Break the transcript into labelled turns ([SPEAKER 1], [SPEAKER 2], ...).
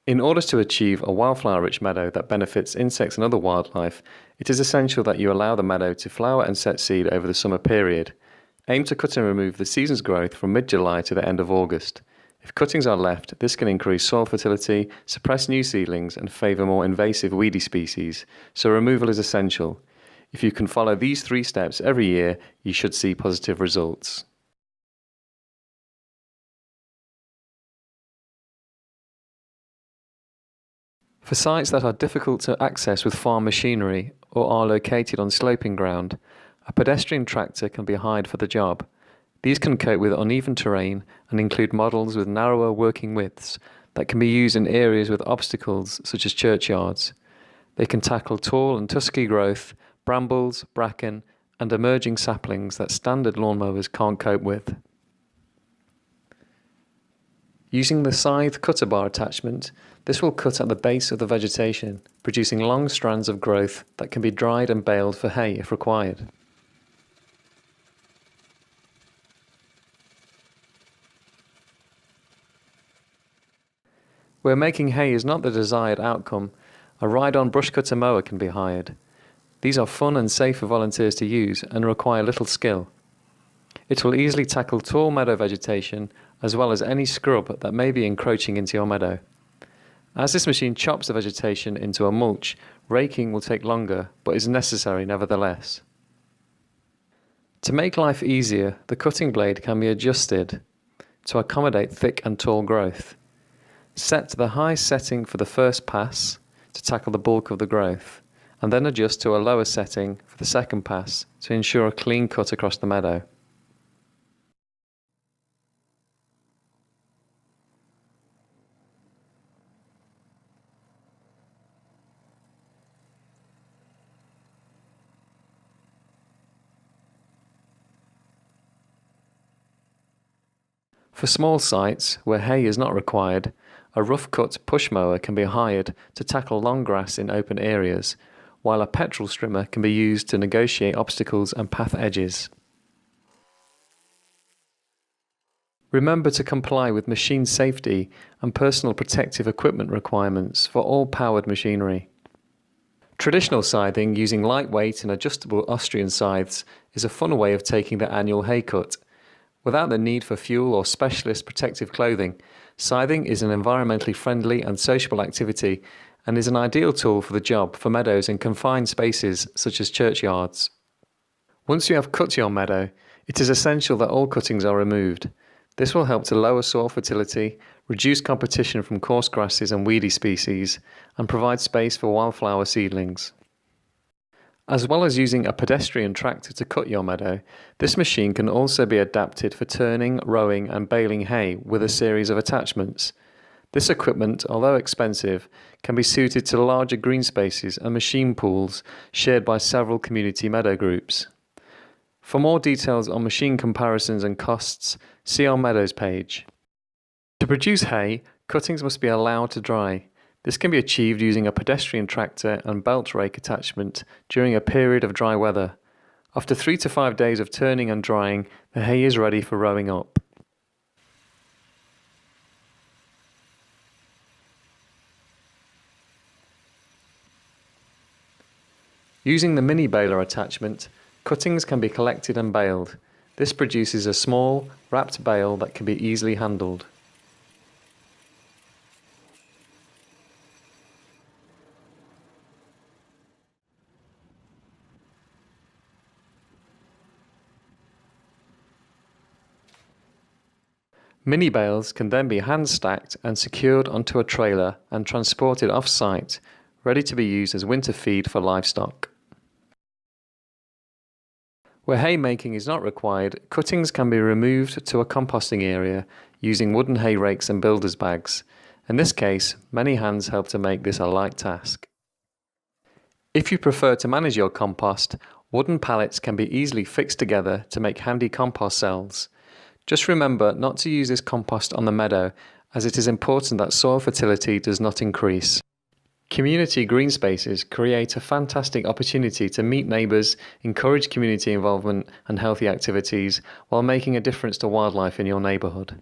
[SPEAKER 1] In order to achieve a wildflower-rich meadow that benefits insects and other wildlife, it is essential that you allow the meadow to flower and set seed over the summer period. Aim to cut and remove the season's growth from mid-July to the end of August. If cuttings are left, this can increase soil fertility, suppress new seedlings, and favour more invasive weedy species, so removal is essential. If you can follow these 3 steps every year, you should see positive results. For sites that are difficult to access with farm machinery or are located on sloping ground, a pedestrian tractor can be hired for the job. These can cope with uneven terrain and include models with narrower working widths that can be used in areas with obstacles such as churchyards. They can tackle tall and tusky growth, brambles, bracken, and emerging saplings that standard lawnmowers can't cope with. Using the scythe cutter bar attachment, this will cut at the base of the vegetation, producing long strands of growth that can be dried and baled for hay if required. Where making hay is not the desired outcome, a ride-on brushcutter mower can be hired. These are fun and safe for volunteers to use and require little skill. It will easily tackle tall meadow vegetation as well as any scrub that may be encroaching into your meadow. As this machine chops the vegetation into a mulch, raking will take longer but is necessary nevertheless. To make life easier, the cutting blade can be adjusted to accommodate thick and tall growth. Set to the high setting for the first pass to tackle the bulk of the growth, and then adjust to a lower setting for the second pass to ensure a clean cut across the meadow. For small sites where hay is not required, a rough cut push mower can be hired to tackle long grass in open areas, while a petrol strimmer can be used to negotiate obstacles and path edges. Remember to comply with machine safety and personal protective equipment requirements for all powered machinery. Traditional scything using lightweight and adjustable Austrian scythes is a fun way of taking the annual hay cut. Without the need for fuel or specialist protective clothing, scything is an environmentally friendly and sociable activity and is an ideal tool for the job for meadows in confined spaces such as churchyards. Once you have cut your meadow, it is essential that all cuttings are removed. This will help to lower soil fertility, reduce competition from coarse grasses and weedy species, and provide space for wildflower seedlings. As well as using a pedestrian tractor to cut your meadow, this machine can also be adapted for turning, rowing and baling hay with a series of attachments. This equipment, although expensive, can be suited to larger green spaces and machine pools shared by several community meadow groups. For more details on machine comparisons and costs, see our Meadows page. To produce hay, cuttings must be allowed to dry. This can be achieved using a pedestrian tractor and belt rake attachment during a period of dry weather. After 3 to 5 days of turning and drying, the hay is ready for rowing up. Using the mini baler attachment, cuttings can be collected and baled. This produces a small, wrapped bale that can be easily handled. Mini bales can then be hand stacked and secured onto a trailer and transported off-site, ready to be used as winter feed for livestock. Where hay making is not required, cuttings can be removed to a composting area using wooden hay rakes and builder's bags. In this case, many hands help to make this a light task. If you prefer to manage your compost, wooden pallets can be easily fixed together to make handy compost cells. Just remember not to use this compost on the meadow, as it is important that soil fertility does not increase. Community green spaces create a fantastic opportunity to meet neighbours, encourage community involvement and healthy activities, while making a difference to wildlife in your neighbourhood.